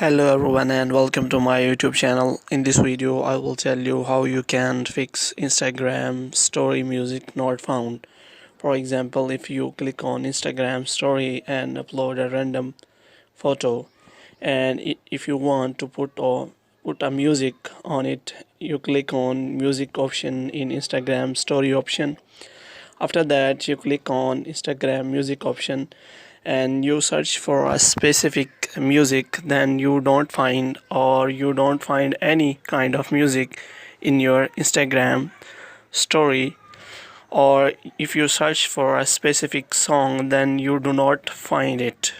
Hello everyone and welcome to my YouTube channel. In this video I will tell you how you can fix Instagram story music not found. For example, if you click on Instagram story and upload a random photo, and if you want to put a music on it, you click on music option in Instagram story option. After that you click on Instagram music option and you search for a specific music, then you don't find any kind of music in your Instagram story. Or if you search for a specific song, then you do not find it.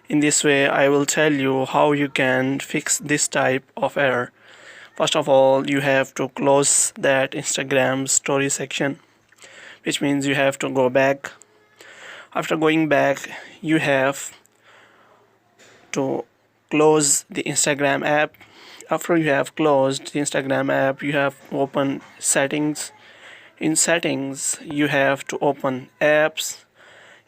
In this way I will tell you how you can fix this type of error. First of all, you have to close that Instagram story section, which means you have to go back. After going back, you have to close the Instagram app. After you have closed the Instagram app, you have to open settings. In settings, you have to open apps.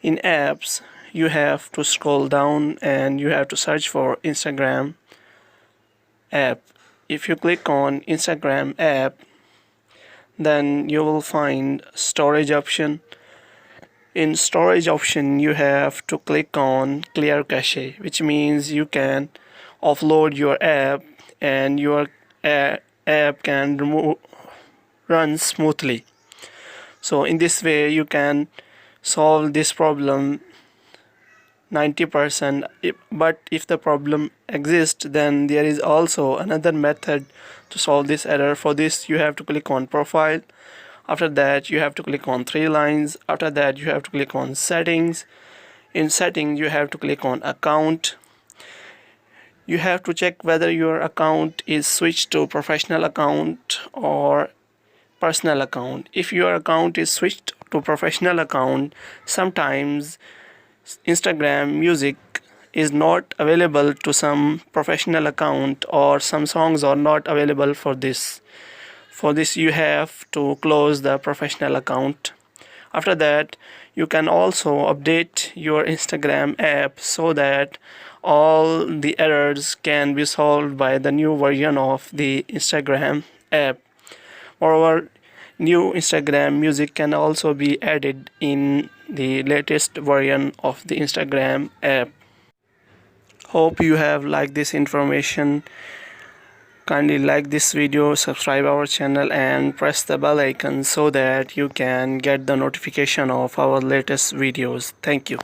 In apps, you have to scroll down and you have to search for Instagram app. If you click on Instagram app, then you will find storage option. In storage option, you have to click on clear cache, which means you can offload your app and your app can run smoothly. So in this way you can solve this problem 90%. But if the problem exists, then there is also another method to solve this error. For this you have to click on profile. After that you have to click on three lines. After that you have to click on settings. In settings you have to click on account. You have to check whether your account is switched to professional account or personal account. If your account is switched to professional account, sometimes Instagram music is not available to some professional account, or some songs are not available for this. For this you have to close the professional account. After that you can also update your Instagram app so that all the errors can be solved by the new version of the Instagram app. Moreover, new Instagram music can also be added in the latest version of the Instagram app. Hope you have liked this information. Kindly like this video, subscribe our channel and press the bell icon so that you can get the notification of our latest videos. Thank you.